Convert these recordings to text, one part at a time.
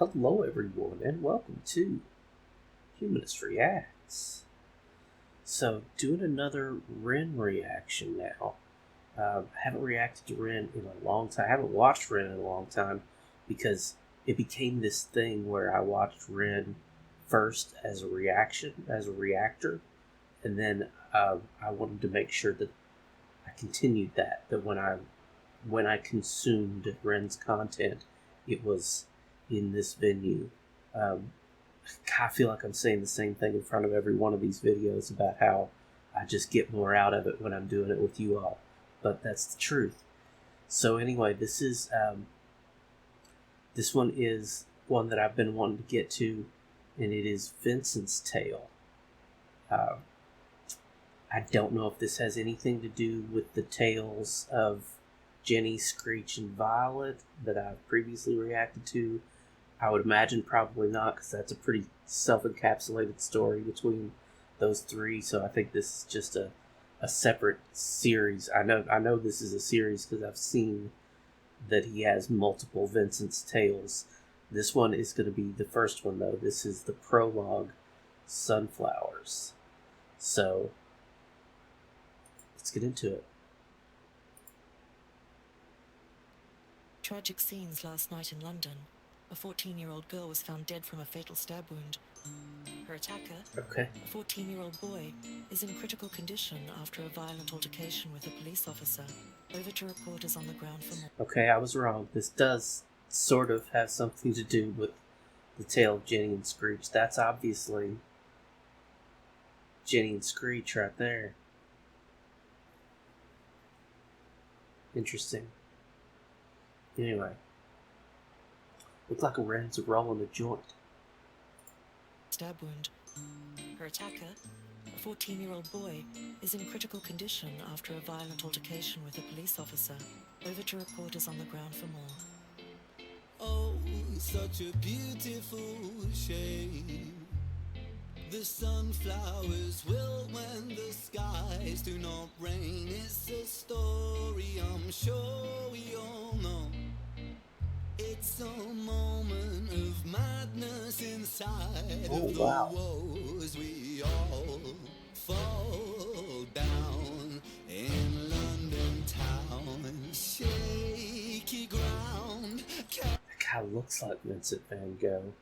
Hello everyone and welcome to Humanist Reacts. So, doing another Ren reaction now. I haven't reacted to Ren in a long time. I haven't watched Ren in a long time because it became this thing where I watched Ren first as a reaction, as a reactor, and then I wanted to make sure that I continued that when I consumed Ren's content, it was in this venue. I feel like I'm saying the same thing in front of every one of these videos about how I just get more out of it when I'm doing it with you all, but that's the truth. So anyway, this one is one that I've been wanting to get to, and it is Vincent's tale. I don't know if this has anything to do with the tales of Jenny, Screech, and Violet that I've previously reacted to. I would imagine probably not, because that's a pretty self-encapsulated story between those three. So I think this is just a separate series. I know this is a series because I've seen that he has multiple Vincent's tales. This one is going to be the first one, though. This is the Prologue, Sunflowers. So let's get into it. Tragic scenes last night in London. A 14-year-old girl was found dead from a fatal stab wound. Her attacker, a 14-year-old boy, is in critical condition after a violent altercation with a police officer. Over to reporters on the ground for more. Okay, I was wrong. This does sort of have something to do with the tale of Jenny and Screech. That's obviously Jenny and Screech right there. Interesting. Anyway. Looks like a Ren's rolling a joint. Stab wound. Her attacker, a 14-year-old boy, is in critical condition after a violent altercation with a police officer. Over to reporters on the ground for more. Oh, such a beautiful shade. The sunflowers will when the skies do not rain. It's a story I'm sure we all know. It's a moment of madness inside of the woes. We all fall down in London town. Shaky ground. That guy looks like Vincent van Gogh.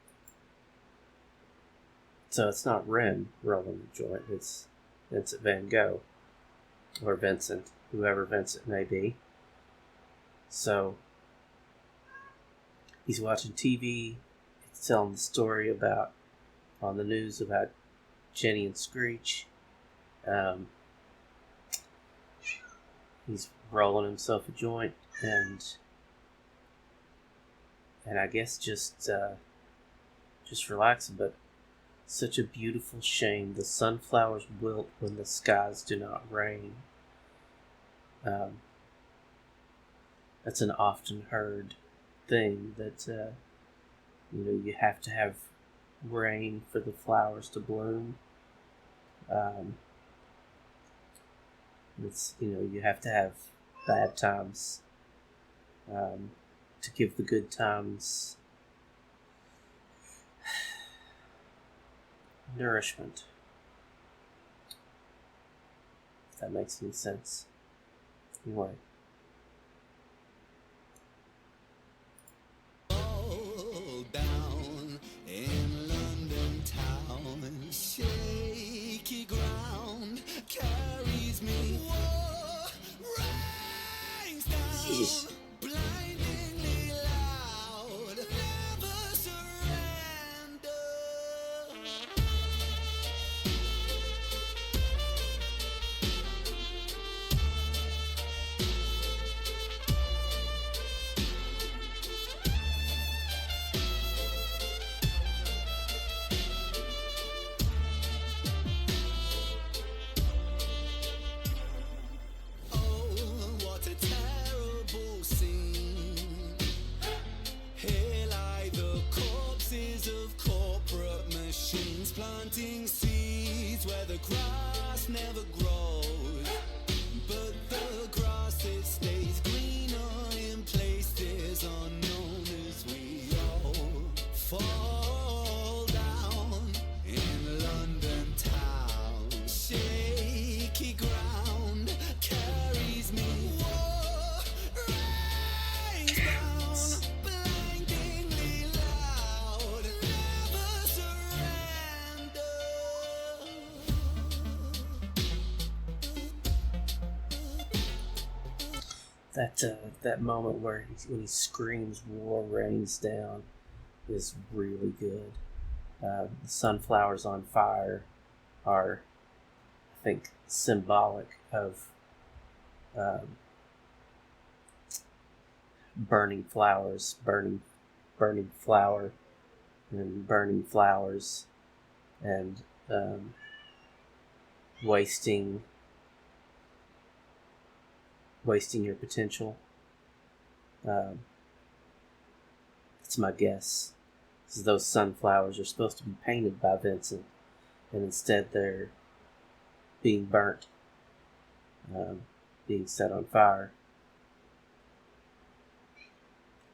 So it's not Ren rolling the joint, it's Vincent van Gogh. Or Vincent, whoever Vincent may be. So he's watching TV. It's telling the story on the news about Jenny and Screech. He's rolling himself a joint and I guess just relaxing. But such a beautiful shame. The sunflowers wilt when the skies do not rain. That's an often heard thing that you have to have rain for the flowers to bloom. It's you have to have bad times to give the good times nourishment, if that makes any sense. Anyway. Down in London town, shaky ground carries me. Whoa, rains down, blindingly loud, never surrender. Planting seeds where the grass never grows, but the grass it stays greener in places unknown as we all fall that moment where when he screams "War rains down" is really good. The sunflowers on fire are, I think, symbolic of burning flowers, burning flower, and burning flowers, and wasting your potential. That's my guess. Because those sunflowers are supposed to be painted by Vincent, and instead they're being burnt, being set on fire.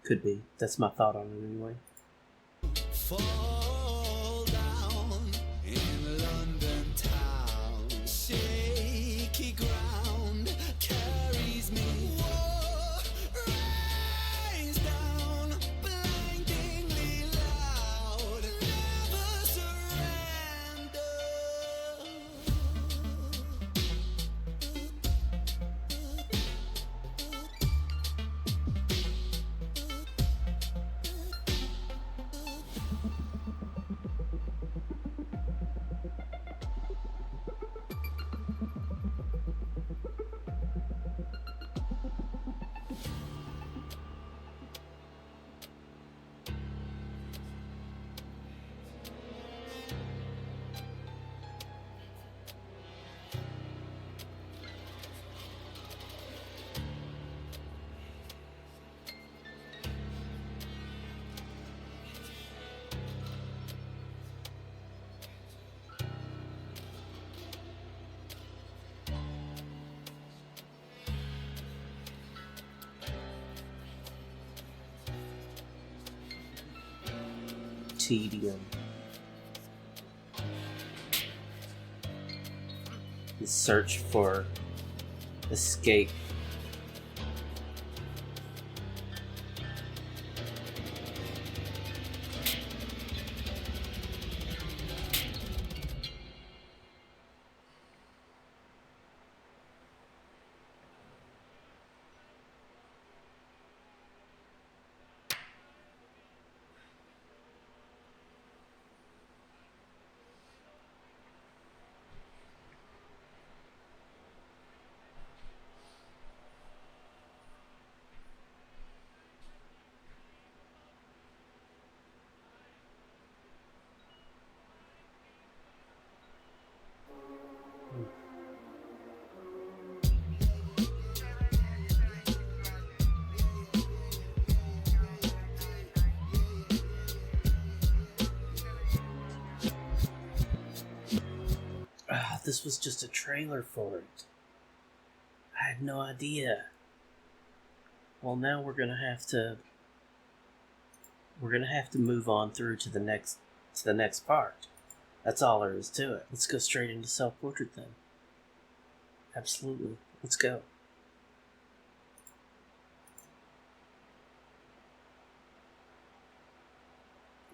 Could be. That's my thought on it anyway. Fall down in London town. Shaky ground carries me. War rains down, blindingly loud. Never surrender. Tedium. The search for escape. This was just a trailer for it. I had no idea. Well, now we're gonna have to move on through to the next part. That's all there is to it. Let's go straight into self-portrait then. Absolutely. Let's go.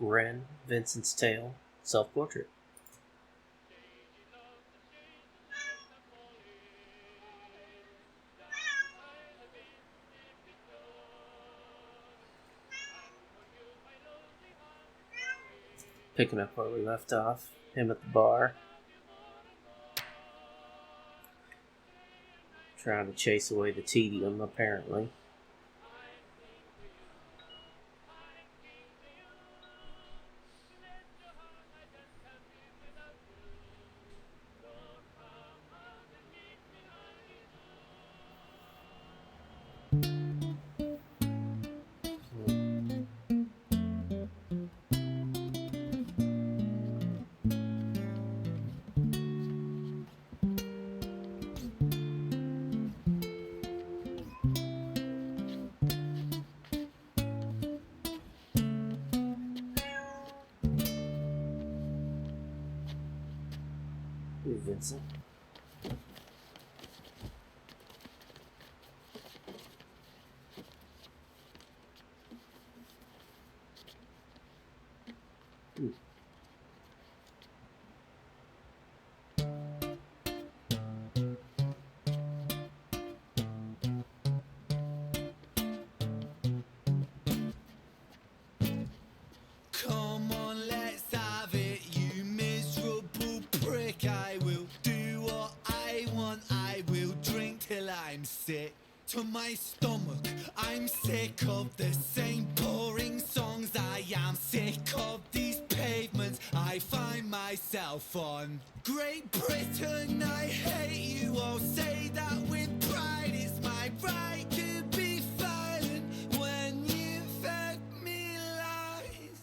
Wren, Vincent's Tale, self-portrait. Picking up where we left off, him at the bar, trying to chase away the tedium, apparently. Hey, Vincent. sick to my stomach. I'm sick of the same boring songs. I am sick of these pavements I find myself on. Great Britain, I hate you. I'll say that with pride. It's my right to be violent when you fed me lies.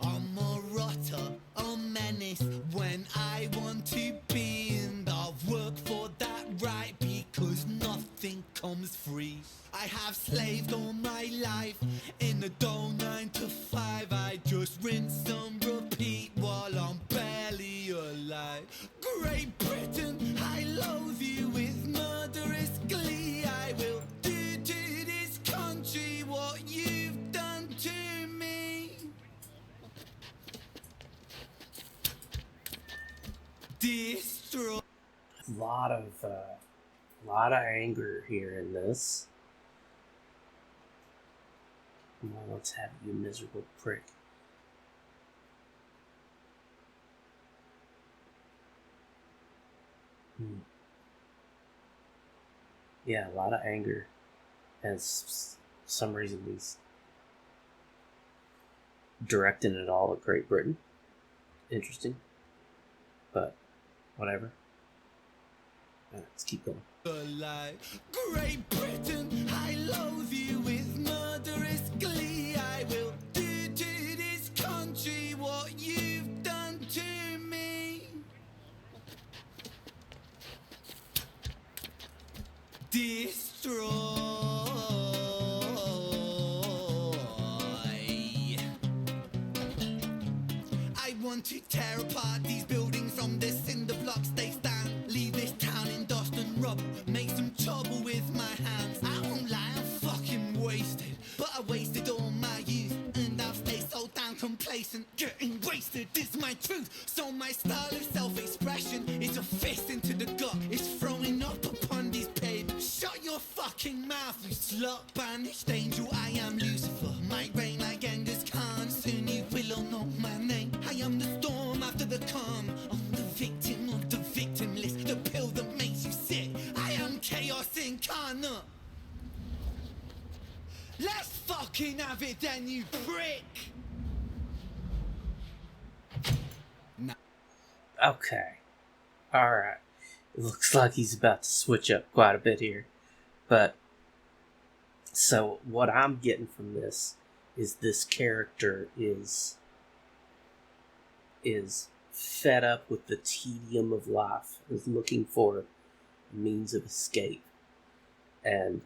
I'm a rotter, a menace when I want to be, and I've worked for that right because nothing comes free. I have slaved all my life in a dull 9 to 5. I just rinse and repeat while I'm barely alive. Great Britain, I loathe you with murderous glee. I will do to this country what you've done to me. Destroy. A lot of anger here in this. Well, let's have you, miserable prick. Yeah, a lot of anger. And some reason he's directing it all at Great Britain. Interesting. But whatever. Let's keep going. Great Britain, I loathe you with murderous glee. I will do to this country what you've done to me. Destroy. I want to tear apart these buildings from the cinder blocks they stand. Leave this town in dust and rubble. Make some trouble with my hands. I won't lie, I'm fucking wasted. But I wasted all my youth, and I've stayed so damn complacent. Getting wasted is my truth. So my style of self-expression is a fist into the gut. It's throwing up upon these pavements. Shut your fucking mouth, you slut. Banished angel, I am Lucifer. My reign like Genghis Khan. Soon you will all know my name. I am the storm after the calm. I'm the victim of the victim list. The pill that makes you sick. I am chaos incarnate. Let's fucking have it then, you prick. No. Okay. Alright. It looks like he's about to switch up quite a bit here. But, so what I'm getting from this is character is fed up with the tedium of life, is looking for a means of escape, and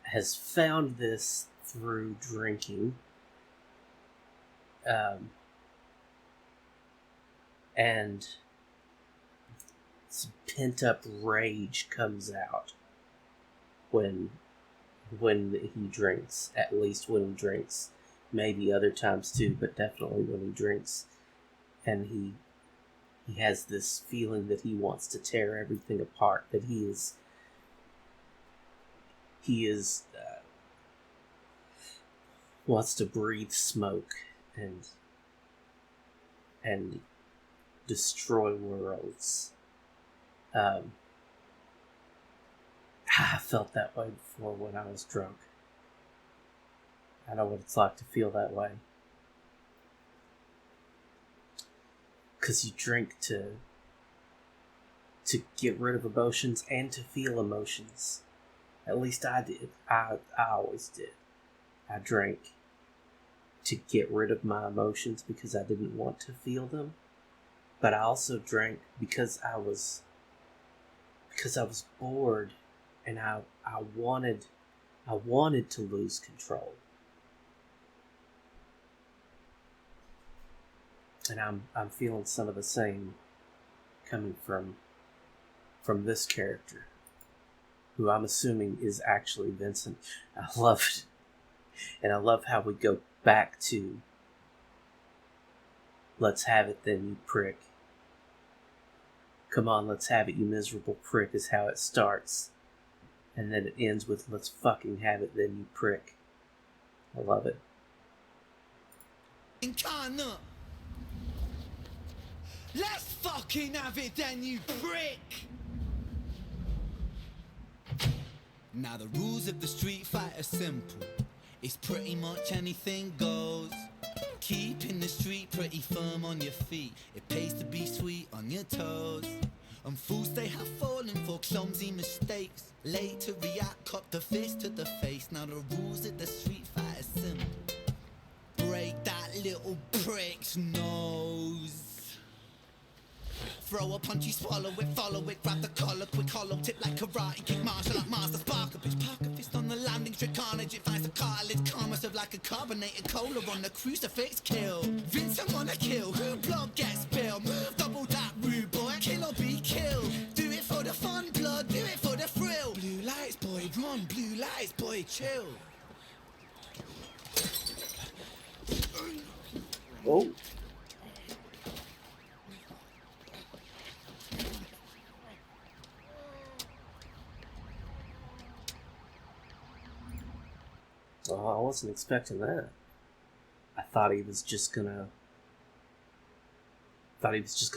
has found this through drinking, and some pent-up rage comes out when he drinks, at least when he drinks, maybe other times too, but definitely when he drinks, and he has this feeling that he wants to tear everything apart, that he wants to breathe smoke and destroy worlds. I felt that way before when I was drunk. I know what it's like to feel that way. Because you drink to get rid of emotions and to feel emotions. At least I did. I always did. I drank to get rid of my emotions because I didn't want to feel them. But I also drank because I was bored, and I wanted to lose control. And I'm feeling some of the same coming from this character, who I'm assuming is actually Vincent. I love it. And I love how we go back to "Let's have it then, you prick." "Come on, let's have it, you miserable prick," is how it starts. And then it ends with "Let's fucking have it then, you prick." I love it. Let's fucking have it then, you prick. Now the rules of the street fight are simple. It's pretty much anything goes. Keeping the street pretty firm on your feet. It pays to be sweet on your toes. And fools they have fallen for clumsy mistakes. Late to react, cop the fist to the face. Now the rules of the street fight are simple. Break that little prick's nose. Throw a punch, you swallow it, follow it, grab the collar, quick hollow tip like karate, kick martial like master, spark a bitch, park a fist on the landing strip, carnage, it finds the cartilage, karma serve like a carbonated cola on the crucifix, kill. Vincent wanna kill, who blood gets spilled, move double that rude boy, kill or be killed. Do it for the fun, blood, do it for the thrill. Blue lights, boy, run, blue lights, boy, chill. Oh. Oh, I wasn't expecting that. I thought he was just gonna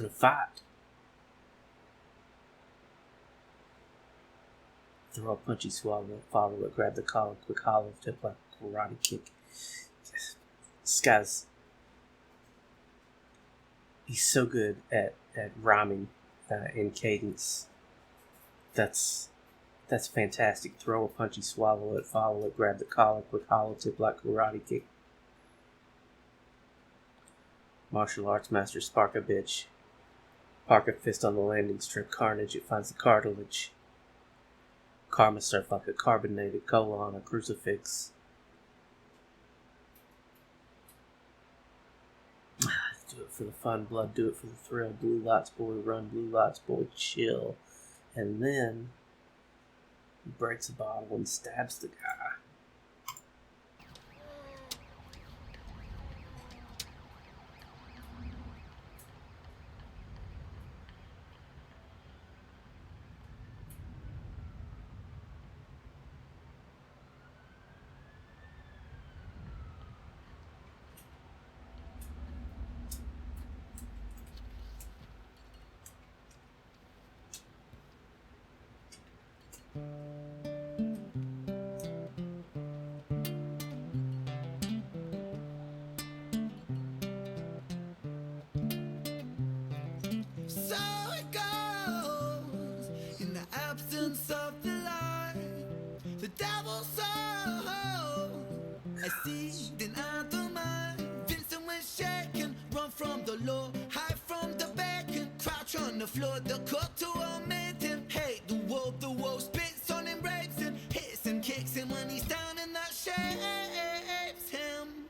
fight. Throw a punchy swallow, follow it, grab the collar, quick hollow tip like a karate kick. This guy's he's so good at rhyming in cadence. That's fantastic. Throw a punchy, swallow it, follow it, grab the collar, quick hollow tip like karate kick. Martial arts master, spark a bitch. Park a fist on the landing strip, carnage, it finds the cartilage. Karma surf like a carbonated cola on a crucifix. Do it for the fun, blood, do it for the thrill. Blue lights, boy, run, blue lights, boy, chill. And then he breaks a bottle and stabs the guy. So it goes in the absence of the light. The devil's soul, I see then I don't mind. Vincent was shaken, run from the law, hide from the bacon, crouch on the floor. The cook to omit him, hate the wolf spits on him, rapes him, hits him, kicks him when he's down, and that shapes him.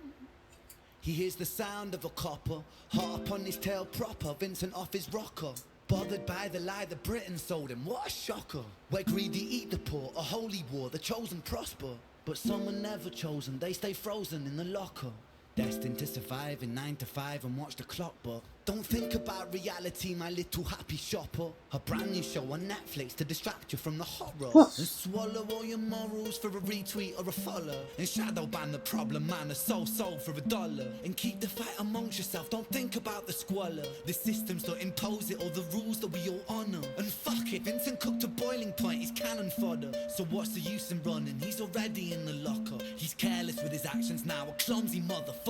He hears the sound of a copper, heart upon his tail proper, Vincent off his rocker. Bothered by the lie that Britain sold him, what a shocker. Where greedy eat the poor, a holy war, the chosen prosper. But some are never chosen, they stay frozen in the locker. Destined to survive in 9 to 5 and watch the clock, but don't think about reality, my little happy shopper. A brand new show on Netflix to distract you from the horror. And swallow all your morals for a retweet or a follow. And shadow ban the problem man, a soul for $1. And keep the fight amongst yourself, don't think about the squalor. The systems don't impose it or the rules that we all honour. And fuck it, Vincent cooked to boiling point, he's cannon fodder. So what's the use in running, he's already in the locker. He's careless with his actions now, a clumsy motherfucker.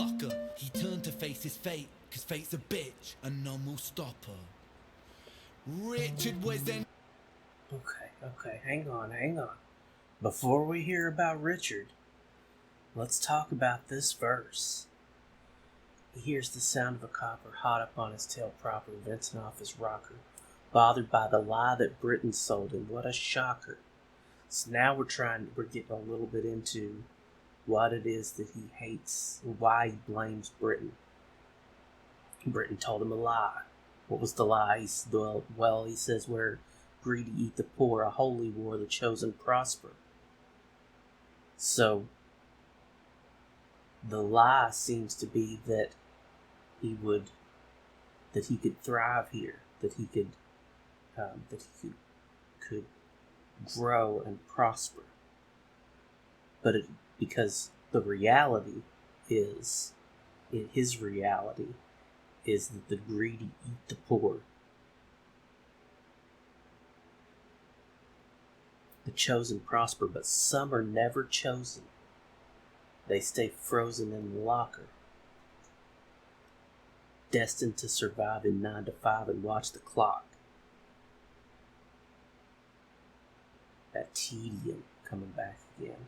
He turned to face his fate, cause fate's a bitch and none will stop her. Richard was then... Okay, hang on. Before we hear about Richard, let's talk about this verse. He hears the sound of a copper hot up on his tail proper, Vincent off his rocker, bothered by the lie that Britain sold him. What a shocker. So now we're getting a little bit into what it is that he hates, why he blames Britain. Britain told him a lie. What was the lie? He says, where greedy eat the poor, a holy war, the chosen prosper. So, the lie seems to be that he could thrive here, that he could grow and prosper. But because the reality is, his reality is that the greedy eat the poor. The chosen prosper, but some are never chosen. They stay frozen in the locker, destined to survive in 9 to 5 and watch the clock. That tedium coming back again.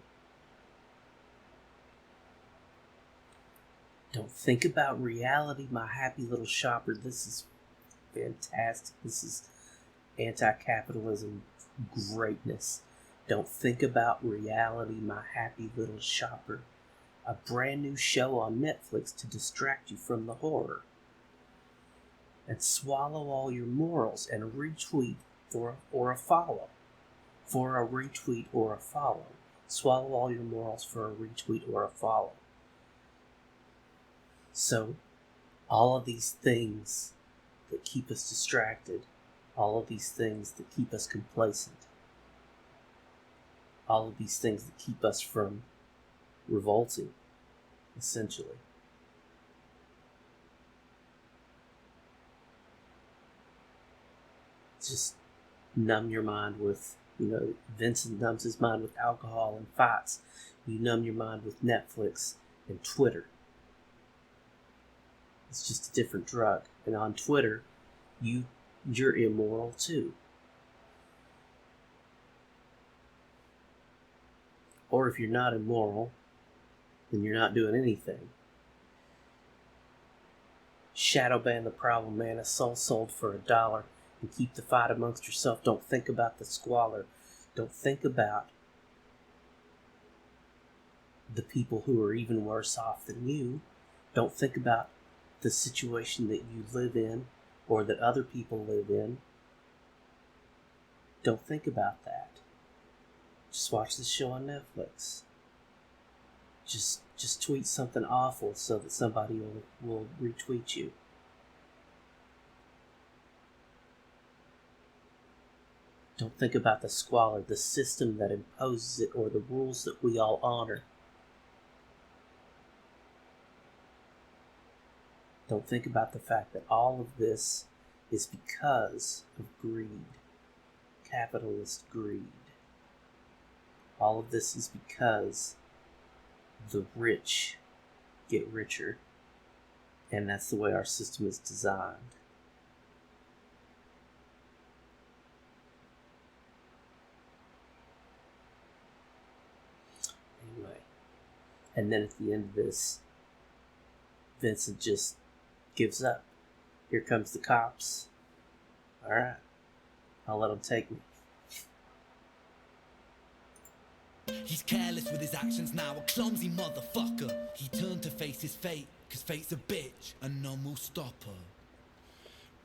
Don't think about reality, my happy little shopper. This is fantastic. This is anti-capitalism greatness. Don't think about reality, my happy little shopper. A brand new show on Netflix to distract you from the horror. And swallow all your morals and retweet or a follow. For a retweet or a follow. Swallow all your morals for a retweet or a follow. So, all of these things that keep us distracted, all of these things that keep us complacent, all of these things that keep us from revolting, essentially. Just numb your mind with, Vincent numbs his mind with alcohol and fights. You numb your mind with Netflix and Twitter. It's just a different drug. And on Twitter, you're immoral too. Or if you're not immoral, then you're not doing anything. Shadow ban the problem, man. A soul sold for $1. And keep the fight amongst yourself. Don't think about the squalor. Don't think about the people who are even worse off than you. Don't think about the situation that you live in or that other people live in. Don't think about that. Just watch the show on Netflix. Just tweet something awful so that somebody will retweet you. Don't think about the squalor, the system that imposes it, or the rules that we all honor. Don't think about the fact that all of this is because of greed. Capitalist greed. All of this is because the rich get richer. And that's the way our system is designed. Anyway. And then at the end of this, Vincent just gives up. Here comes the cops. Alright. I'll let them take me. He's careless with his actions now, a clumsy motherfucker. He turned to face his fate, cause fate's a bitch, and none will stop her.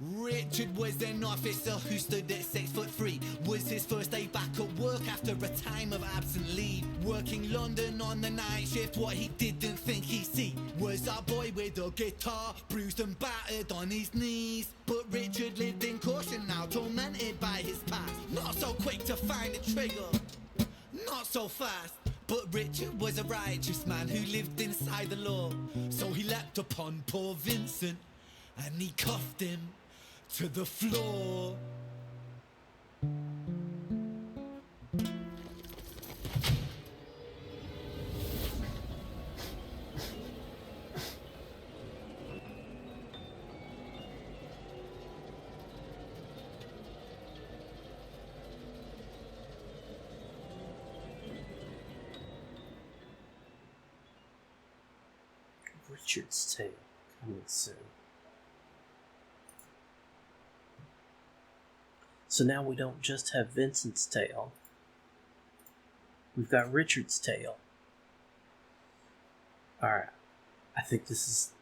Richard was an officer who stood at 6'3". Was his first day back at work after a time of absent leave. Working London on the night shift, what he didn't think he'd see was a boy with a guitar, bruised and battered on his knees. But Richard lived in caution now, tormented by his past. Not so quick to find a trigger, not so fast. But Richard was a righteous man who lived inside the law. So he leapt upon poor Vincent and he cuffed him to the floor. Richard's Tale coming soon. So now we don't just have Vincent's tale. We've got Richard's tale. Alright. I think this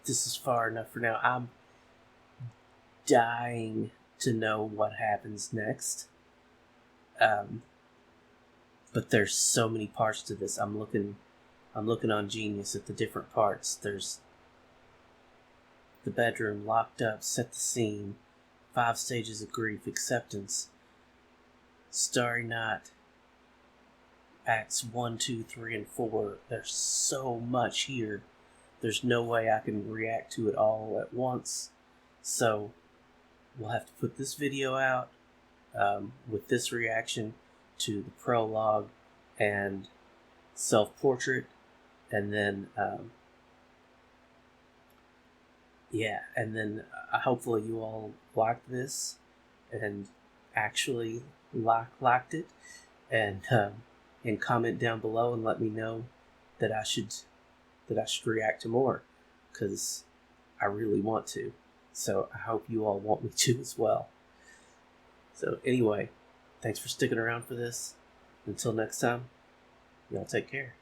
is far enough for now. I'm dying to know what happens next. But there's so many parts to this. I'm looking on Genius at the different parts. There's the bedroom, locked up, set the scene, 5 stages of grief, acceptance, Starry Night, Acts 1, 2, 3, and 4. There's so much here. There's no way I can react to it all at once. So we'll have to put this video out with this reaction. to the prologue and self-portrait, and then hopefully you all liked this and actually liked it, and comment down below and let me know that I should react to more, because I really want to. So I hope you all want me to as well. So anyway, thanks for sticking around for this. Until next time, y'all take care.